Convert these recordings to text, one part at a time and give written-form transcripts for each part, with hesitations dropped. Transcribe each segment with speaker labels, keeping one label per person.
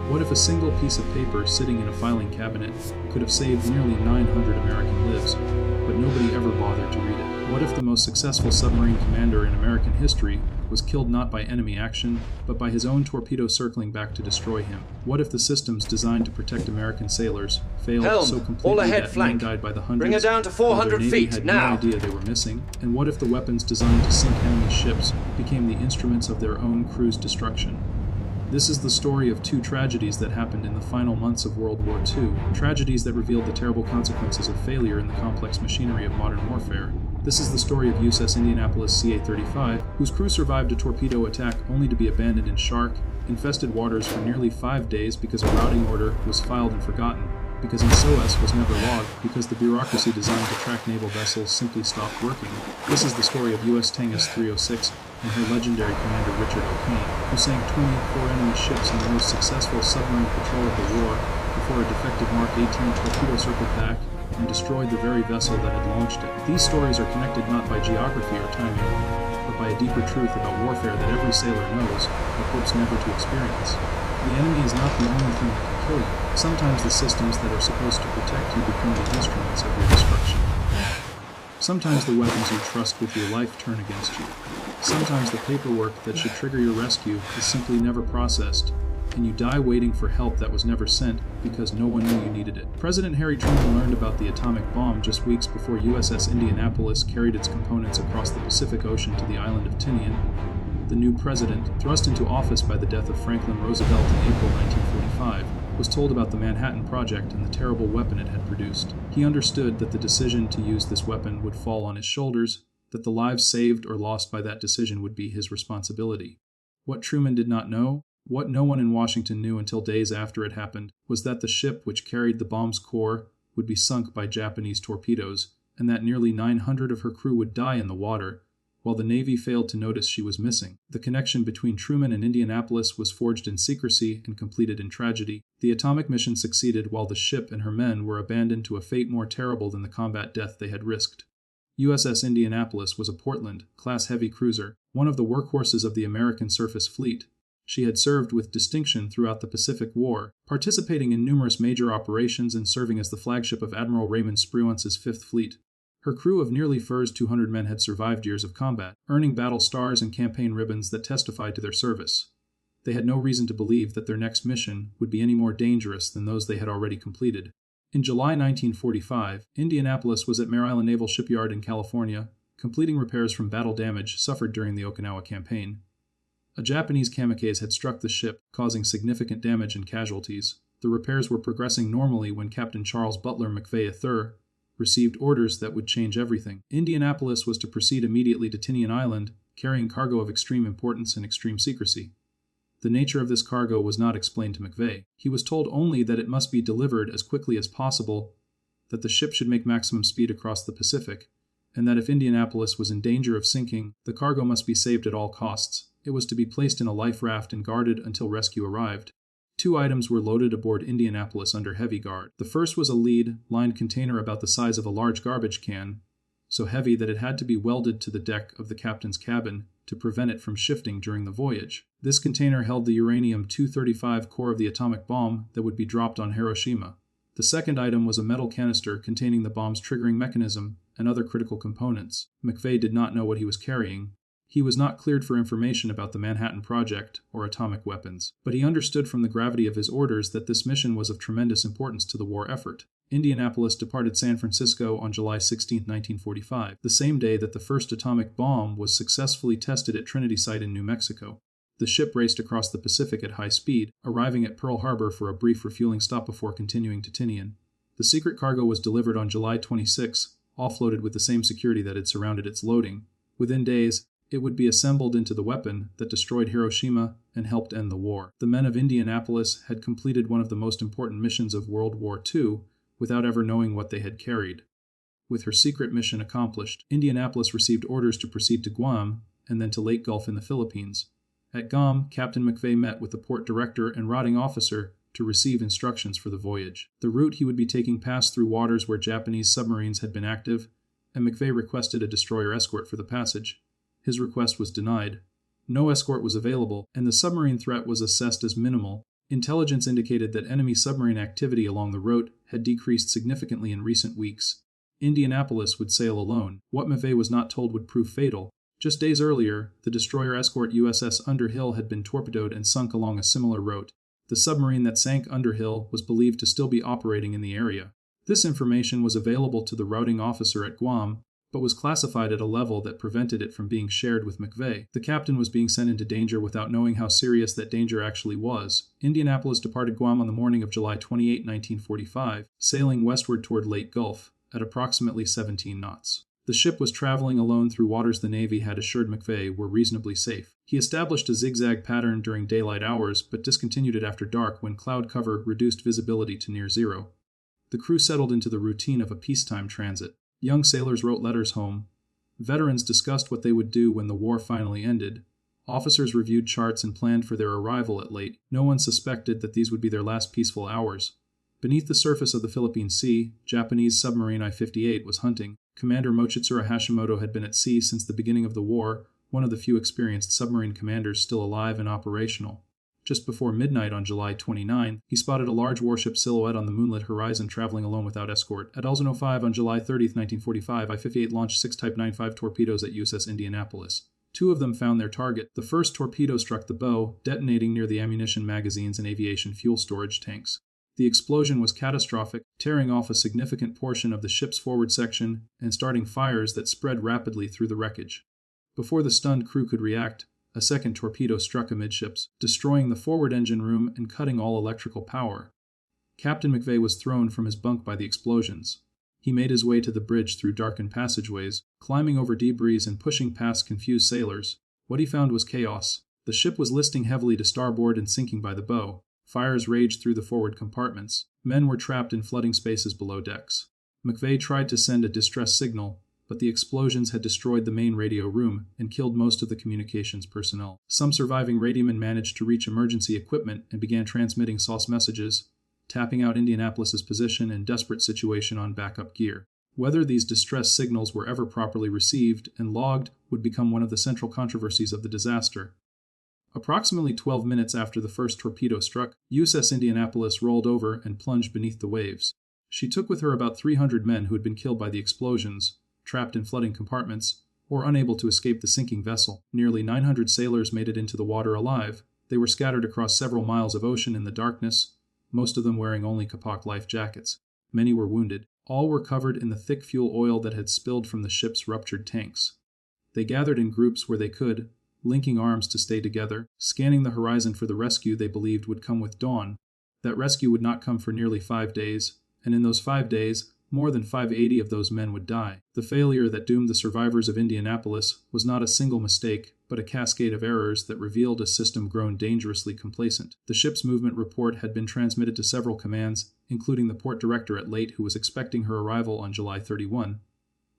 Speaker 1: What if a single piece of paper sitting in a filing cabinet could have saved nearly 900 American lives, but nobody ever bothered to read it? What if the most successful submarine commander in American history was killed not by enemy action, but by his own torpedo circling back to destroy him? What if the systems designed to protect American sailors failed
Speaker 2: Helm,
Speaker 1: so
Speaker 2: all
Speaker 1: completely
Speaker 2: ahead,
Speaker 1: that
Speaker 2: flank.
Speaker 1: men died by the hundreds?
Speaker 2: Bring her down to 400
Speaker 1: while their Navy
Speaker 2: feet,
Speaker 1: had
Speaker 2: now.
Speaker 1: no idea they were missing? And what if the weapons designed to sink enemy ships became the instruments of their own crew's destruction? This is the story of two tragedies that happened in the final months of World War II, tragedies that revealed the terrible consequences of failure in the complex machinery of modern warfare. This is the story of USS Indianapolis CA-35, whose crew survived a torpedo attack only to be abandoned in shark-infested waters for nearly 5 days because a routing order was filed and forgotten, because an SOS was never logged, because the bureaucracy designed to track naval vessels simply stopped working. This is the story of US Tang S-306 and her legendary commander Richard O'Kane, who sank 24 enemy ships in the most successful submarine patrol of the war before a defective Mark-18 torpedo circled back and destroyed the very vessel that had launched it. These stories are connected not by geography or timing, but by a deeper truth about warfare that every sailor knows, but hopes never to experience. The enemy is not the only thing that can kill you. Sometimes the systems that are supposed to protect you become the instruments of your destruction. Sometimes the weapons you trust with your life turn against you. Sometimes the paperwork that should trigger your rescue is simply never processed, and you die waiting for help that was never sent because no one knew you needed it. President Harry Truman learned about the atomic bomb just weeks before USS Indianapolis carried its components across the Pacific Ocean to the island of Tinian. The new president, thrust into office by the death of Franklin Roosevelt in April 1945, was told about the Manhattan Project and the terrible weapon it had produced. He understood that the decision to use this weapon would fall on his shoulders, that the lives saved or lost by that decision would be his responsibility. What Truman did not know, what no one in Washington knew until days after it happened, was that the ship which carried the bomb's core would be sunk by Japanese torpedoes, and that nearly 900 of her crew would die in the water, while the Navy failed to notice she was missing. The connection between Truman and Indianapolis was forged in secrecy and completed in tragedy. The atomic mission succeeded while the ship and her men were abandoned to a fate more terrible than the combat death they had risked. USS Indianapolis was a Portland-class heavy cruiser, one of the workhorses of the American surface fleet. She had served with distinction throughout the Pacific War, participating in numerous major operations and serving as the flagship of Admiral Raymond Spruance's Fifth Fleet. Her crew of nearly 200 men had survived years of combat, earning battle stars and campaign ribbons that testified to their service. They had no reason to believe that their next mission would be any more dangerous than those they had already completed. In July 1945, Indianapolis was at Mare Island Naval Shipyard in California, completing repairs from battle damage suffered during the Okinawa campaign. A Japanese kamikaze had struck the ship, causing significant damage and casualties. The repairs were progressing normally when Captain Charles Butler McVeigh III received orders that would change everything. Indianapolis was to proceed immediately to Tinian Island, carrying cargo of extreme importance and extreme secrecy. The nature of this cargo was not explained to McVeigh. He was told only that it must be delivered as quickly as possible, that the ship should make maximum speed across the Pacific, and that if Indianapolis was in danger of sinking, the cargo must be saved at all costs. It was to be placed in a life raft and guarded until rescue arrived. 2 items were loaded aboard Indianapolis under heavy guard. The first was a lead-lined container about the size of a large garbage can, so heavy that it had to be welded to the deck of the captain's cabin to prevent it from shifting during the voyage. This container held the uranium-235 core of the atomic bomb that would be dropped on Hiroshima. The second item was a metal canister containing the bomb's triggering mechanism and other critical components. McVeigh did not know what he was carrying. He was not cleared for information about the Manhattan Project or atomic weapons, but he understood from the gravity of his orders that this mission was of tremendous importance to the war effort. Indianapolis departed San Francisco on July 16, 1945, the same day that the first atomic bomb was successfully tested at Trinity Site in New Mexico. The ship raced across the Pacific at high speed, arriving at Pearl Harbor for a brief refueling stop before continuing to Tinian. The secret cargo was delivered on July 26, offloaded with the same security that had surrounded its loading. Within days, it would be assembled into the weapon that destroyed Hiroshima and helped end the war. The men of Indianapolis had completed one of the most important missions of World War II without ever knowing what they had carried. With her secret mission accomplished, Indianapolis received orders to proceed to Guam and then to Lake Gulf in the Philippines. At Guam, Captain McVeigh met with the port director and routing officer to receive instructions for the voyage. The route he would be taking passed through waters where Japanese submarines had been active, and McVeigh requested a destroyer escort for the passage. His request was denied. No escort was available, and the submarine threat was assessed as minimal, Intelligence indicated that enemy submarine activity along the route had decreased significantly in recent weeks. Indianapolis would sail alone. What McVeigh was not told would prove fatal. Just days earlier, the destroyer escort USS Underhill had been torpedoed and sunk along a similar route. The submarine that sank Underhill was believed to still be operating in the area. This information was available to the routing officer at Guam, but was classified at a level that prevented it from being shared with McVeigh. The captain was being sent into danger without knowing how serious that danger actually was. Indianapolis departed Guam on the morning of July 28, 1945, sailing westward toward Lake Gulf at approximately 17 knots. The ship was traveling alone through waters the Navy had assured McVeigh were reasonably safe. He established a zigzag pattern during daylight hours, but discontinued it after dark when cloud cover reduced visibility to near zero. The crew settled into the routine of a peacetime transit. Young sailors wrote letters home. Veterans discussed what they would do when the war finally ended. Officers reviewed charts and planned for their arrival at late. No one suspected that these would be their last peaceful hours. Beneath the surface of the Philippine Sea, Japanese submarine I-58 was hunting. Commander Mochitsura Hashimoto had been at sea since the beginning of the war, one of the few experienced submarine commanders still alive and operational. Just before midnight on July 29, he spotted a large warship silhouette on the moonlit horizon traveling alone without escort. At 11:05 on July 30, 1945, I-58 launched 6 Type 95 torpedoes at USS Indianapolis. 2 of them found their target. The first torpedo struck the bow, detonating near the ammunition magazines and aviation fuel storage tanks. The explosion was catastrophic, tearing off a significant portion of the ship's forward section and starting fires that spread rapidly through the wreckage. Before the stunned crew could react, a second torpedo struck amidships, destroying the forward engine room and cutting all electrical power. Captain McVeigh was thrown from his bunk by the explosions. He made his way to the bridge through darkened passageways, climbing over debris and pushing past confused sailors. What he found was chaos. The ship was listing heavily to starboard and sinking by the bow. Fires raged through the forward compartments. Men were trapped in flooding spaces below decks. McVeigh tried to send a distress signal, but the explosions had destroyed the main radio room and killed most of the communications personnel. Some surviving radiomen managed to reach emergency equipment and began transmitting SOS messages, tapping out Indianapolis's position and desperate situation on backup gear. Whether these distress signals were ever properly received and logged would become one of the central controversies of the disaster. Approximately 12 minutes after the first torpedo struck, USS Indianapolis rolled over and plunged beneath the waves. She took with her about 300 men who had been killed by the explosions, trapped in flooding compartments, or unable to escape the sinking vessel. Nearly 900 sailors made it into the water alive. They were scattered across several miles of ocean in the darkness, most of them wearing only Kapok life jackets. Many were wounded. All were covered in the thick fuel oil that had spilled from the ship's ruptured tanks. They gathered in groups where they could, linking arms to stay together, scanning the horizon for the rescue they believed would come with dawn. That rescue would not come for nearly 5 days, and in those 5 days, more than 580 of those men would die. The failure that doomed the survivors of Indianapolis was not a single mistake, but a cascade of errors that revealed a system grown dangerously complacent. The ship's movement report had been transmitted to several commands, including the port director at Leyte, who was expecting her arrival on July 31.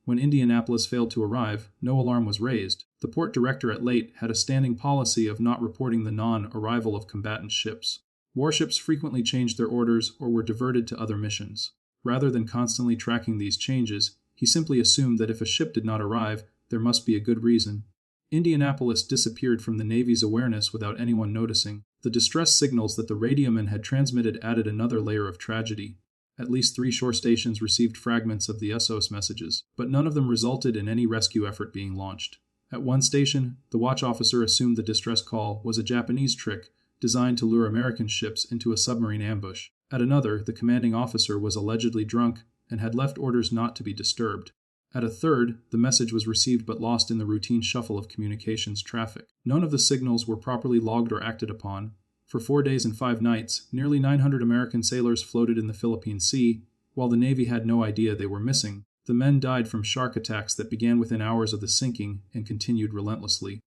Speaker 1: When Indianapolis failed to arrive, no alarm was raised. The port director at Leyte had a standing policy of not reporting the non-arrival of combatant ships. Warships frequently changed their orders or were diverted to other missions. Rather than constantly tracking these changes, he simply assumed that if a ship did not arrive, there must be a good reason. Indianapolis disappeared from the Navy's awareness without anyone noticing. The distress signals that the radiomen had transmitted added another layer of tragedy. At least 3 shore stations received fragments of the SOS messages, but none of them resulted in any rescue effort being launched. At one station, the watch officer assumed the distress call was a Japanese trick designed to lure American ships into a submarine ambush. At another, the commanding officer was allegedly drunk and had left orders not to be disturbed. At a third, the message was received but lost in the routine shuffle of communications traffic. None of the signals were properly logged or acted upon. For 4 days and 5 nights, nearly 900 American sailors floated in the Philippine Sea, while the Navy had no idea they were missing. The men died from shark attacks that began within hours of the sinking and continued relentlessly.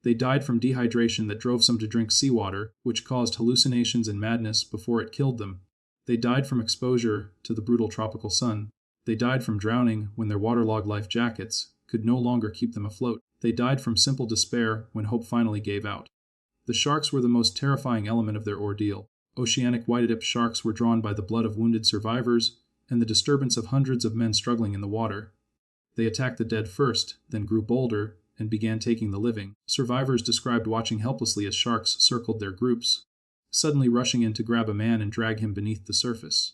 Speaker 1: They died from dehydration that drove some to drink seawater, which caused hallucinations and madness before it killed them. They died from exposure to the brutal tropical sun. They died from drowning when their waterlogged life jackets could no longer keep them afloat. They died from simple despair when hope finally gave out. The sharks were the most terrifying element of their ordeal. Oceanic white-tip sharks were drawn by the blood of wounded survivors and the disturbance of hundreds of men struggling in the water. They attacked the dead first, then grew bolder, and began taking the living. Survivors described watching helplessly as sharks circled their groups. suddenly rushing in to grab a man and drag him beneath the surface.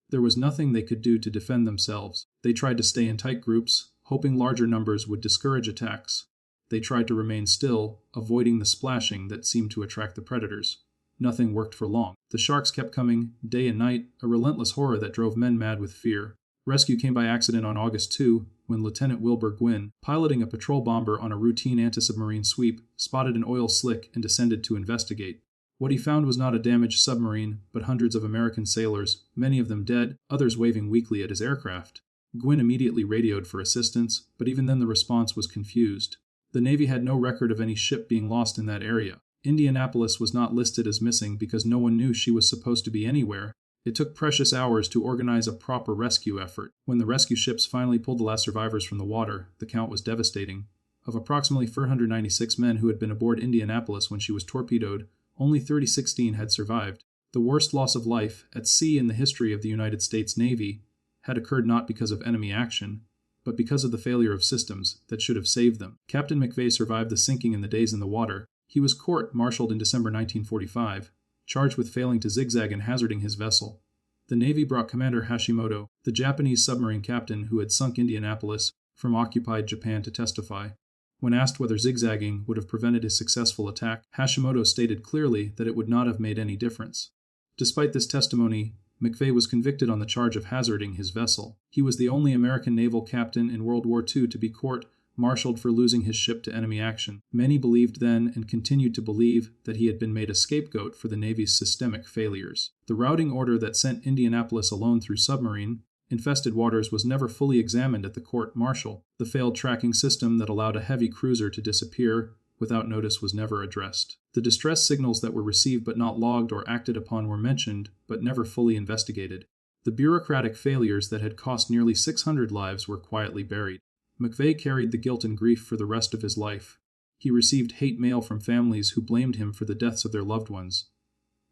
Speaker 1: There was nothing they could do to defend themselves. They tried to stay in tight groups, hoping larger numbers would discourage attacks. They tried to remain still, avoiding the splashing that seemed to attract the predators. Nothing worked for long. The sharks kept coming, day and night, a relentless horror that drove men mad with fear. Rescue came by accident on August 2, when Lieutenant Wilbur Gwynn, piloting a patrol bomber on a routine anti-submarine sweep, spotted an oil slick and descended to investigate. What he found was not a damaged submarine, but hundreds of American sailors, many of them dead, others waving weakly at his aircraft. Gwynn immediately radioed for assistance, but even then the response was confused. The Navy had no record of any ship being lost in that area. Indianapolis was not listed as missing because no one knew she was supposed to be anywhere. It took precious hours to organize a proper rescue effort. When the rescue ships finally pulled the last survivors from the water, the count was devastating. Of approximately 496 men who had been aboard Indianapolis when she was torpedoed, only 16 had survived. The worst loss of life at sea in the history of the United States Navy had occurred not because of enemy action, but because of the failure of systems that should have saved them. Captain McVeigh survived the sinking and the days in the water. He was court-martialed in December 1945, charged with failing to zigzag and hazarding his vessel. The Navy brought Commander Hashimoto, the Japanese submarine captain who had sunk Indianapolis, from occupied Japan to testify. When asked whether zigzagging would have prevented his successful attack, Hashimoto stated clearly that it would not have made any difference. Despite this testimony, McVeigh was convicted on the charge of hazarding his vessel. He was the only American naval captain in World War II to be court-martialed for losing his ship to enemy action. Many believed then, and continued to believe, that he had been made a scapegoat for the Navy's systemic failures. The routing order that sent Indianapolis alone through submarine infested waters was never fully examined at the court-martial. The failed tracking system that allowed a heavy cruiser to disappear without notice was never addressed. The distress signals that were received but not logged or acted upon were mentioned, but never fully investigated. The bureaucratic failures that had cost nearly 600 lives were quietly buried. McVeigh carried the guilt and grief for the rest of his life. He received hate mail from families who blamed him for the deaths of their loved ones.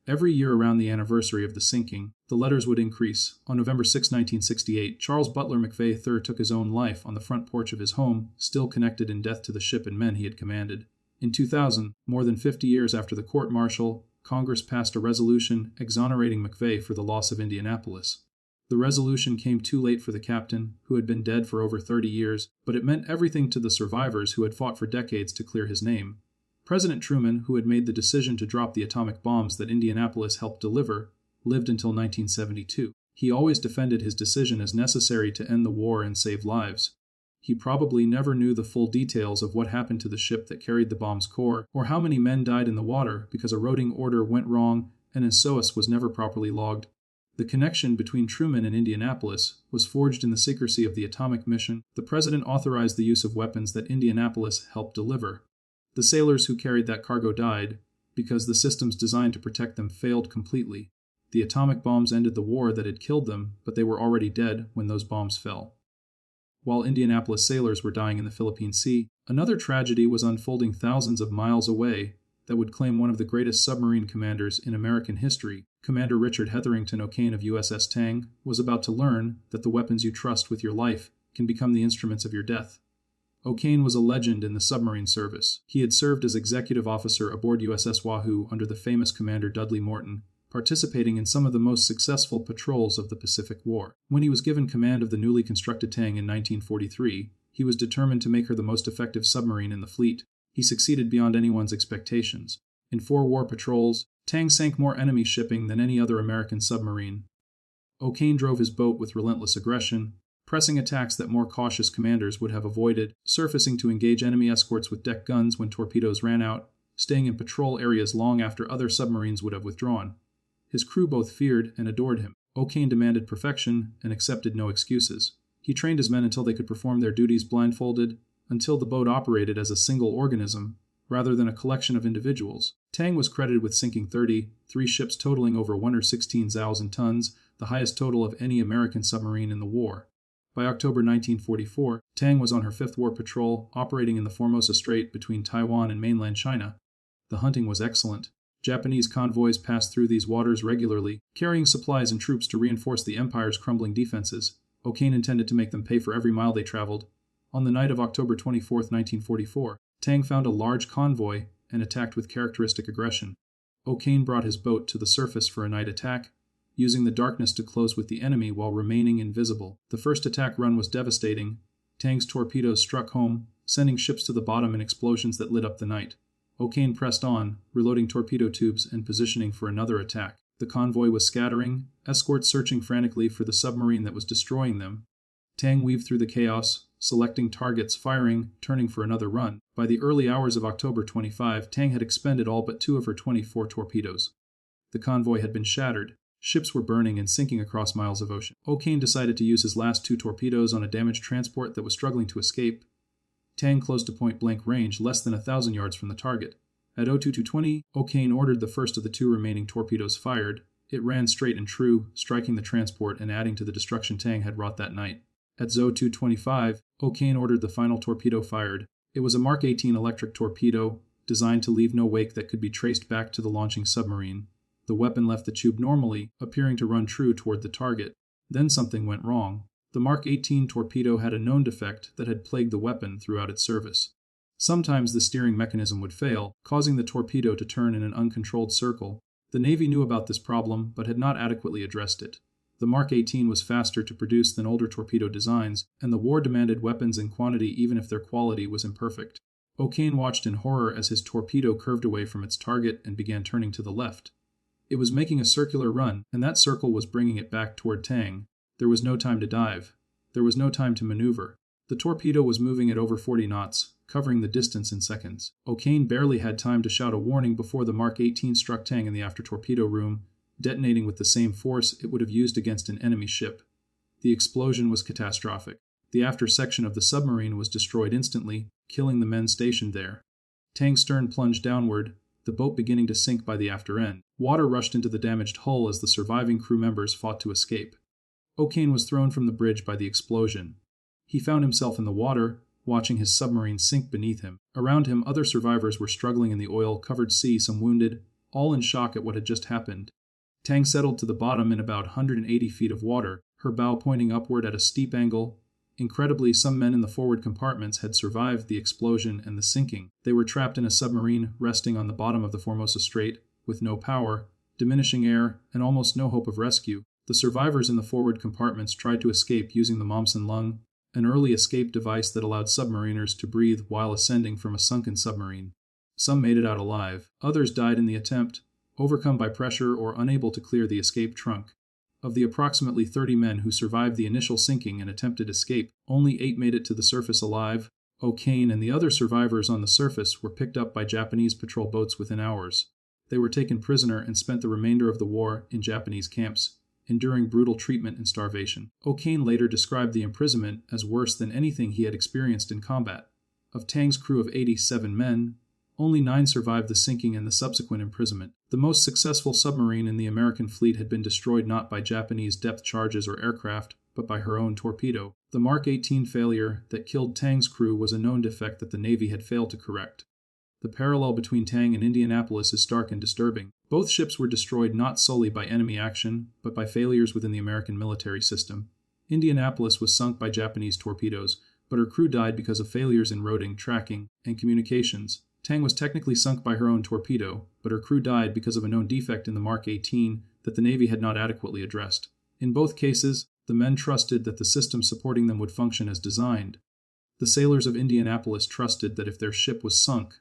Speaker 1: Every year around the anniversary of the sinking, the letters would increase. On November 6, 1968, Charles Butler McVeigh III took his own life on the front porch of his home, still connected in death to the ship and men he had commanded. In 2000, more than 50 years after the court-martial, Congress passed a resolution exonerating McVeigh for the loss of Indianapolis. The resolution came too late for the captain, who had been dead for over 30 years, but it meant everything to the survivors who had fought for decades to clear his name. President Truman, who had made the decision to drop the atomic bombs that Indianapolis helped deliver, lived until 1972. He always defended his decision as necessary to end the war and save lives. He probably never knew the full details of what happened to the ship that carried the bomb's core, or how many men died in the water because a routing order went wrong and an SOS was never properly logged. The connection between Truman and Indianapolis was forged in the secrecy of the atomic mission. The president authorized the use of weapons that Indianapolis helped deliver. The sailors who carried that cargo died because the systems designed to protect them failed completely. The atomic bombs ended the war that had killed them, but they were already dead when those bombs fell. While Indianapolis sailors were dying in the Philippine Sea, another tragedy was unfolding thousands of miles away that would claim one of the greatest submarine commanders in American history. Commander Richard Hetherington O'Kane of USS Tang was about to learn that the weapons you trust with your life can become the instruments of your death. O'Kane was a legend in the submarine service. He had served as executive officer aboard USS Wahoo under the famous Commander Dudley Morton, participating in some of the most successful patrols of the Pacific War. When he was given command of the newly constructed Tang in 1943, he was determined to make her the most effective submarine in the fleet. He succeeded beyond anyone's expectations. In 4 war patrols, Tang sank more enemy shipping than any other American submarine. O'Kane drove his boat with relentless aggression, pressing attacks that more cautious commanders would have avoided, surfacing to engage enemy escorts with deck guns when torpedoes ran out, staying in patrol areas long after other submarines would have withdrawn. His crew both feared and adored him. O'Kane demanded perfection and accepted no excuses. He trained his men until they could perform their duties blindfolded, until the boat operated as a single organism, rather than a collection of individuals. Tang was credited with sinking 33 ships totaling over 116,000 tons, the highest total of any American submarine in the war. By October 1944, Tang was on her 5th war patrol, operating in the Formosa Strait between Taiwan and mainland China. The hunting was excellent. Japanese convoys passed through these waters regularly, carrying supplies and troops to reinforce the Empire's crumbling defenses. O'Kane intended to make them pay for every mile they traveled. On the night of October 24, 1944, Tang found a large convoy and attacked with characteristic aggression. O'Kane brought his boat to the surface for a night attack, using the darkness to close with the enemy while remaining invisible. The first attack run was devastating. Tang's torpedoes struck home, sending ships to the bottom in explosions that lit up the night. O'Kane pressed on, reloading torpedo tubes and positioning for another attack. The convoy was scattering, escorts searching frantically for the submarine that was destroying them. Tang weaved through the chaos, selecting targets, firing, turning for another run. By the early hours of October 25, Tang had expended all but 2 of her 24 torpedoes. The convoy had been shattered. Ships were burning and sinking across miles of ocean. O'Kane decided to use his last 2 torpedoes on a damaged transport that was struggling to escape. Tang closed to point-blank range less than 1,000 yards from the target. At 02:20, O'Kane ordered the first of the 2 remaining torpedoes fired. It ran straight and true, striking the transport and adding to the destruction Tang had wrought that night. At 02:25, O'Kane ordered the final torpedo fired. It was a Mark-18 electric torpedo, designed to leave no wake that could be traced back to the launching submarine. The weapon left the tube normally, appearing to run true toward the target. Then something went wrong. The Mark-18 torpedo had a known defect that had plagued the weapon throughout its service. Sometimes the steering mechanism would fail, causing the torpedo to turn in an uncontrolled circle. The Navy knew about this problem, but had not adequately addressed it. The Mark-18 was faster to produce than older torpedo designs, and the war demanded weapons in quantity even if their quality was imperfect. O'Kane watched in horror as his torpedo curved away from its target and began turning to the left. It was making a circular run, and that circle was bringing it back toward Tang. There was no time to dive. There was no time to maneuver. The torpedo was moving at over 40 knots, covering the distance in seconds. O'Kane barely had time to shout a warning before the Mark-18 struck Tang in the after-torpedo room, detonating with the same force it would have used against an enemy ship. The explosion was catastrophic. The after section of the submarine was destroyed instantly, killing the men stationed there. Tang's stern plunged downward, the boat beginning to sink by the after end. Water rushed into the damaged hull as the surviving crew members fought to escape. O'Kane was thrown from the bridge by the explosion. He found himself in the water, watching his submarine sink beneath him. Around him, other survivors were struggling in the oil-covered sea, some wounded, all in shock at what had just happened. Tang settled to the bottom in about 180 feet of water, her bow pointing upward at a steep angle. Incredibly, some men in the forward compartments had survived the explosion and the sinking. They were trapped in a submarine resting on the bottom of the Formosa Strait, with no power, diminishing air, and almost no hope of rescue. The survivors in the forward compartments tried to escape using the Momsen lung, an early escape device that allowed submariners to breathe while ascending from a sunken submarine. Some made it out alive. Others died in the attempt, overcome by pressure or unable to clear the escape trunk. Of the approximately 30 men who survived the initial sinking and attempted escape, only 8 made it to the surface alive. O'Kane and the other survivors on the surface were picked up by Japanese patrol boats within hours. They were taken prisoner and spent the remainder of the war in Japanese camps, enduring brutal treatment and starvation. O'Kane later described the imprisonment as worse than anything he had experienced in combat. Of Tang's crew of 87 men, only 9 survived the sinking and the subsequent imprisonment. The most successful submarine in the American fleet had been destroyed not by Japanese depth charges or aircraft, but by her own torpedo. The Mark-18 failure that killed Tang's crew was a known defect that the Navy had failed to correct. The parallel between Tang and Indianapolis is stark and disturbing. Both ships were destroyed not solely by enemy action, but by failures within the American military system. Indianapolis was sunk by Japanese torpedoes, but her crew died because of failures in routing, tracking, and communications. Tang was technically sunk by her own torpedo, but her crew died because of a known defect in the Mark-18 that the Navy had not adequately addressed. In both cases, the men trusted that the system supporting them would function as designed. The sailors of Indianapolis trusted that if their ship was sunk,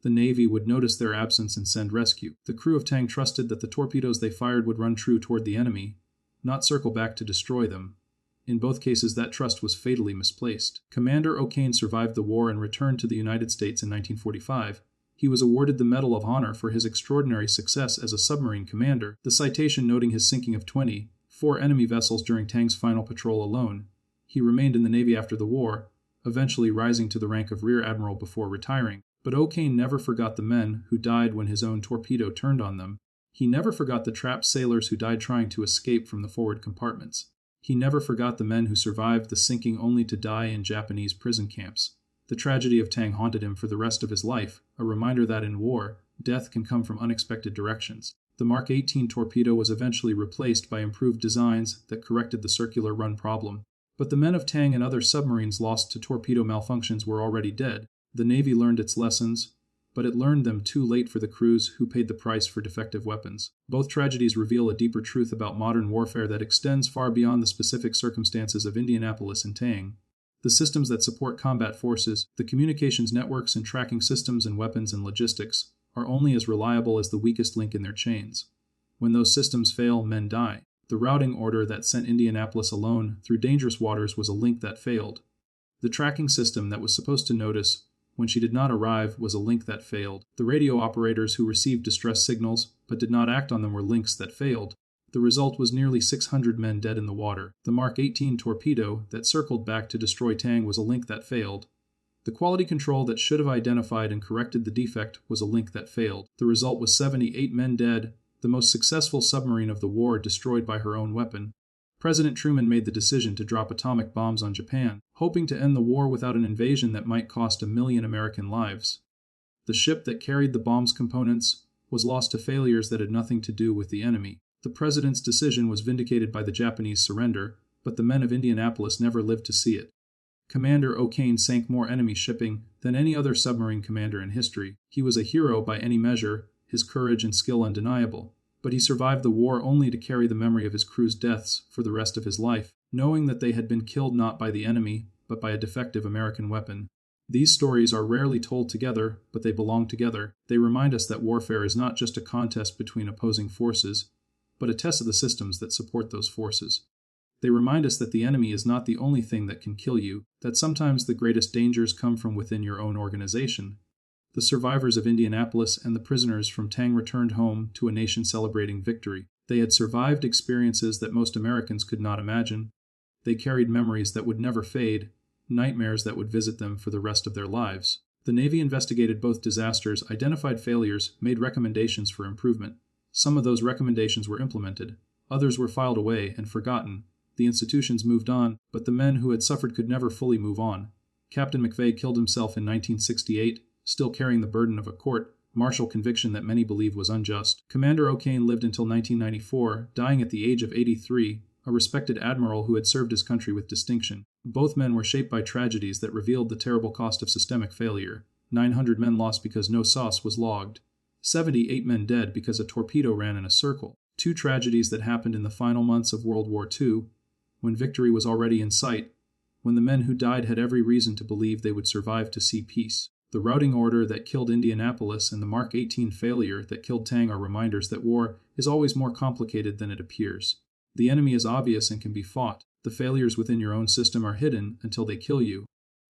Speaker 1: the Navy would notice their absence and send rescue. The crew of Tang trusted that the torpedoes they fired would run true toward the enemy, not circle back to destroy them. In both cases, that trust was fatally misplaced. Commander O'Kane survived the war and returned to the United States in 1945. He was awarded the Medal of Honor for his extraordinary success as a submarine commander, the citation noting his sinking of 24 enemy vessels during Tang's final patrol alone. He remained in the Navy after the war, eventually rising to the rank of Rear Admiral before retiring. But O'Kane never forgot the men who died when his own torpedo turned on them. He never forgot the trapped sailors who died trying to escape from the forward compartments. He never forgot the men who survived the sinking only to die in Japanese prison camps. The tragedy of Tang haunted him for the rest of his life, a reminder that in war, death can come from unexpected directions. The Mark-18 torpedo was eventually replaced by improved designs that corrected the circular run problem. But the men of Tang and other submarines lost to torpedo malfunctions were already dead. The Navy learned its lessons, but it learned them too late for the crews who paid the price for defective weapons. Both tragedies reveal a deeper truth about modern warfare that extends far beyond the specific circumstances of Indianapolis and Tang. The systems that support combat forces, the communications networks and tracking systems and weapons and logistics, are only as reliable as the weakest link in their chains. When those systems fail, men die. The routing order that sent Indianapolis alone through dangerous waters was a link that failed. The tracking system that was supposed to notice when she did not arrive was a link that failed. The radio operators who received distress signals but did not act on them were links that failed. The result was nearly 600 men dead in the water. The Mark-18 torpedo that circled back to destroy Tang was a link that failed. The quality control that should have identified and corrected the defect was a link that failed. The result was 78 men dead, the most successful submarine of the war destroyed by her own weapon. President Truman made the decision to drop atomic bombs on Japan, hoping to end the war without an invasion that might cost 1 million American lives. The ship that carried the bomb's components was lost to failures that had nothing to do with the enemy. The president's decision was vindicated by the Japanese surrender, but the men of Indianapolis never lived to see it. Commander O'Kane sank more enemy shipping than any other submarine commander in history. He was a hero by any measure, his courage and skill undeniable. But he survived the war only to carry the memory of his crew's deaths for the rest of his life, knowing that they had been killed not by the enemy, but by a defective American weapon. These stories are rarely told together, but they belong together. They remind us that warfare is not just a contest between opposing forces, but a test of the systems that support those forces. They remind us that the enemy is not the only thing that can kill you, that sometimes the greatest dangers come from within your own organization. The survivors of Indianapolis and the prisoners from Tang returned home to a nation celebrating victory. They had survived experiences that most Americans could not imagine. They carried memories that would never fade, nightmares that would visit them for the rest of their lives. The Navy investigated both disasters, identified failures, made recommendations for improvement. Some of those recommendations were implemented. Others were filed away and forgotten. The institutions moved on, but the men who had suffered could never fully move on. Captain McVeigh killed himself in 1968. Still carrying the burden of a court-martial conviction that many believed was unjust. Commander O'Kane lived until 1994, dying at the age of 83, a respected admiral who had served his country with distinction. Both men were shaped by tragedies that revealed the terrible cost of systemic failure. 900 men lost because no sauce was logged. 78 men dead because a torpedo ran in a circle. Two tragedies that happened in the final months of World War II, when victory was already in sight, when the men who died had every reason to believe they would survive to see peace. The routing order that killed Indianapolis and the Mark-18 failure that killed Tang are reminders that war is always more complicated than it appears. The enemy is obvious and can be fought. The failures within your own system are hidden until they kill you.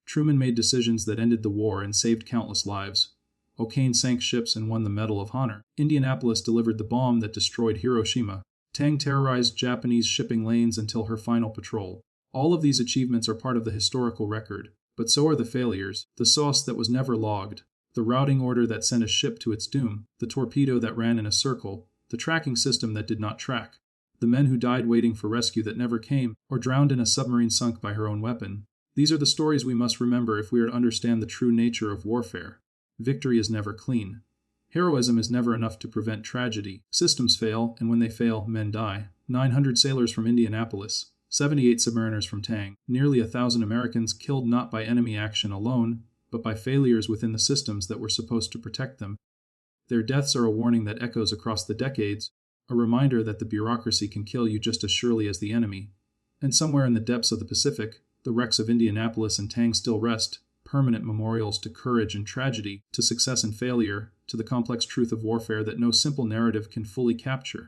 Speaker 1: Truman made decisions that ended the war and saved countless lives. O'Kane sank ships and won the Medal of Honor. Indianapolis delivered the bomb that destroyed Hiroshima. Tang terrorized Japanese shipping lanes until her final patrol. All of these achievements are part of the historical record. But so are the failures, the sauce that was never logged, the routing order that sent a ship to its doom, the torpedo that ran in a circle, the tracking system that did not track, the men who died waiting for rescue that never came, or drowned in a submarine sunk by her own weapon. These are the stories we must remember if we are to understand the true nature of warfare. Victory is never clean. Heroism is never enough to prevent tragedy. Systems fail, and when they fail, men die. 900 sailors from Indianapolis. 78 submariners from Tang, nearly 1,000 Americans killed not by enemy action alone, but by failures within the systems that were supposed to protect them. Their deaths are a warning that echoes across the decades, a reminder that the bureaucracy can kill you just as surely as the enemy. And somewhere in the depths of the Pacific, the wrecks of Indianapolis and Tang still rest, permanent memorials to courage and tragedy, to success and failure, to the complex truth of warfare that no simple narrative can fully capture.